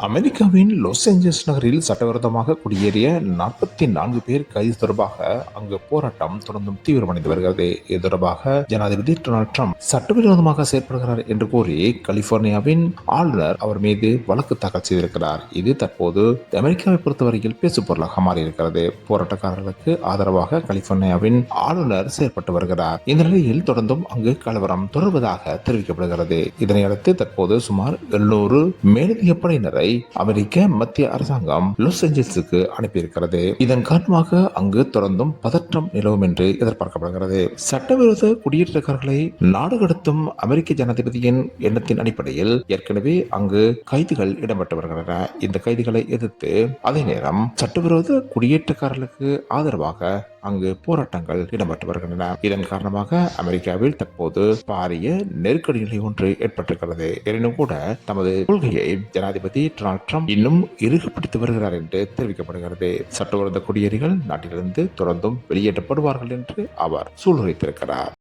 அமெரிக்காவின் Los Angeles நகரில் சட்டவிரோதமாக குடியேறிய 44 பேர் கைது தொடர்பாக அங்கு போராட்டம் தொடர்ந்தும் தீவிரமடைந்து வருகிறது. இது தொடர்பாக ஜனாதிபதி டொனால்ட் ட்ரம்ப் சட்டவிரோதமாக செயற்படுகிறார் என்று கூறி கலிபோர்னியாவின் ஆளுநர் அவர் மீது வழக்கு தாக்கல் செய்திருக்கிறார். இது தற்போது அமெரிக்காவை பொறுத்தவரையில் பேசுபொருளாக மாறியிருக்கிறது. போராட்டக்காரர்களுக்கு ஆதரவாக கலிபோர்னியாவின் ஆளுநர் செயற்பட்டு வருகிறார். இந்த நிலையில் தொடர்ந்தும் அங்கு கலவரம் தொடர்வதாக தெரிவிக்கப்படுகிறது. இதனையடுத்து தற்போது சுமார் 700 மேலதிக படையினரை அமெரிக்க மத்திய அரசாங்கம் லாஸ் ஏஞ்சல்ஸுக்கு அனுப்பியிருக்கிறது. இதன் காரணமாக அங்கு தொடர்ந்தும் பதற்றம் நிலவும் என்று எதிர்பார்க்கப்படுகிறது. சட்டவிரோத குடியேற்றக்காரர்களை நாடு கடத்தும் அமெரிக்க ஜனாதிபதியின் எண்ணத்தின் அடிப்படையில் ஏற்கனவே அங்கு கைதுகள் இடம்பெற்று வருகின்றன. இந்த கைதுகளை எதிர்த்து அதே நேரம் சட்டவிரோத குடியேற்றக்காரர்களுக்கு ஆதரவாக அங்கு போராட்டங்கள் இடம்பெற்று வருகின்றன. இதன் காரணமாக அமெரிக்காவில் தற்போது பாரிய நெருக்கடி நிலை ஒன்று ஏற்பட்டிருக்கிறது. எனினும் கூட தமது கொள்கையை ஜனாதிபதி டொனால்ட் ட்ரம்ப் இன்னும் இறுகப்படுத்தி வருகிறார் என்று தெரிவிக்கப்படுகிறது. சட்டவிரோத குடியேறிகள் நாட்டிலிருந்து தொடர்ந்தும் வெளியேற்றப்படுவார்கள் என்று அவர் சூளுரைத்திருக்கிறார்.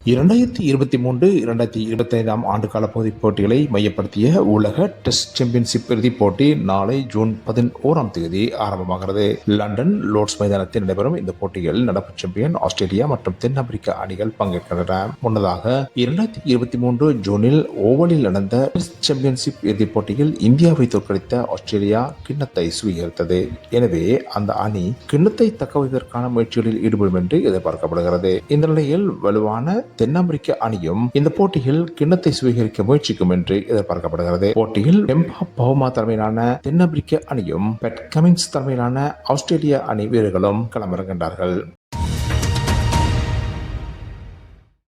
2023-2025 ஆண்டுகால பகுதிப் போட்டிகளை மையப்படுத்திய உலக டெஸ்ட் சாம்பியன்ஷிப் இறுதிப் போட்டி நாளை ஜூன் 11 ஆரம்பமாகிறது. லண்டன் லோர்ட்ஸ் மைதானத்தில் நடைபெறும் இந்த போட்டியில் நடப்பு சாம்பியன் ஆஸ்திரேலியா மற்றும் தென்னாப்பிரிக்கா அணிகள் பங்கேற்கின்றன. முன்னதாக 2023 ஜூனில் ஓவலில் நடந்த டெஸ்ட் சாம்பியன்ஷிப் இறுதிப் போட்டியில் இந்தியாவை தோற்கடித்த ஆஸ்திரேலியா கிண்ணத்தை சுவீகரித்தது. எனவே அந்த அணி கிண்ணத்தை தக்கவைப்பதற்கான முயற்சிகளில் ஈடுபடும் என்று எதிர்பார்க்கப்படுகிறது. இந்த நிலையில் வலுவான தென்னாப்பிரிக்க அணியும் இந்த போட்டியில் கிண்ணத்தை சுவீகரிக்க முயற்சிக்கும் என்று எதிர்பார்க்கப்படுகிறது. போட்டியில் டெம்பா பவுமா தலைமையிலான தென்னாப்பிரிக்க அணியும் பேட் கமின்ஸ் தலைமையிலான ஆஸ்திரேலிய அணி வீரர்களும் களமிறங்குகின்றார்கள்.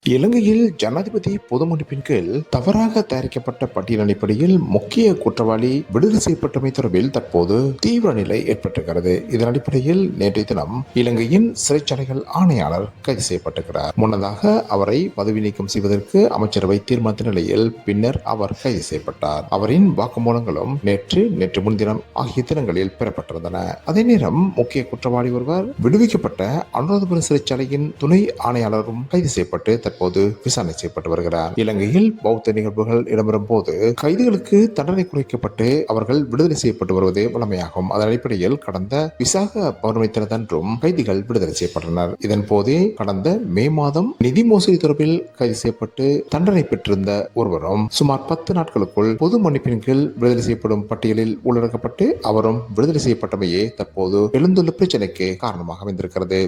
இலங்கையில் ஜனாதிபதி பொது மன்னிப்பின் கீழ் தவறாக தயாரிக்கப்பட்ட பட்டியல் அடிப்படையில் முக்கிய குற்றவாளி விடுதலை செய்யப்பட்டமை தொடர்பில் தற்போது தீவிர நிலை ஏற்பட்டிருக்கிறது. இதன் அடிப்படையில் நேற்றைய தினம் இலங்கையின் சிறைச்சாலைகள் ஆணையாளர் கைது செய்யப்பட்டிருக்கிறார். முன்னதாக அவரை பதவி நீக்கம் செய்வதற்கு அமைச்சரவை தீர்மானித்த நிலையில் பின்னர் அவர் கைது செய்யப்பட்டார். அவரின் வாக்குமூலங்களும் நேற்று முன்தினம் ஆகிய தினங்களில் பெறப்பட்டிருந்தன. அதே நேரம் முக்கிய குற்றவாளி ஒருவர் விடுவிக்கப்பட்ட அனுராதபுரம் சிறைச்சாலையின் துணை ஆணையாளரும் கைது செய்யப்பட்டு தற்போது விசாரணை செய்யப்பட்டு வருகிறார். இலங்கையில் பௌத்த நிகழ்வுகள் இடம்பெறும் போது கைதிகளுக்கு தண்டனை குறைக்கப்பட்டு அவர்கள் விடுதலை செய்யப்பட்டு வருவதே வழமையாகும். அதன் அடிப்படையில் கடந்த விசாக பௌர்ணமி தினத்தன்றும் கைதிகள் விடுதலை செய்யப்பட்டனர். இதன் போதே கடந்த மே மாதம் நிதி மோசடி தொடர்பில் கைது செய்யப்பட்டு தண்டனை பெற்றிருந்த ஒருவரும் சுமார் 10 நாட்களுக்குள் பொது மன்னிப்பின் கீழ் விடுதலை செய்யப்படும் பட்டியலில் உள்ளடக்கப்பட்டு அவரும் விடுதலை செய்யப்பட்டமையே தற்போது எழுந்துள்ள பிரச்சனைக்கு காரணமாக அமைந்திருக்கிறது.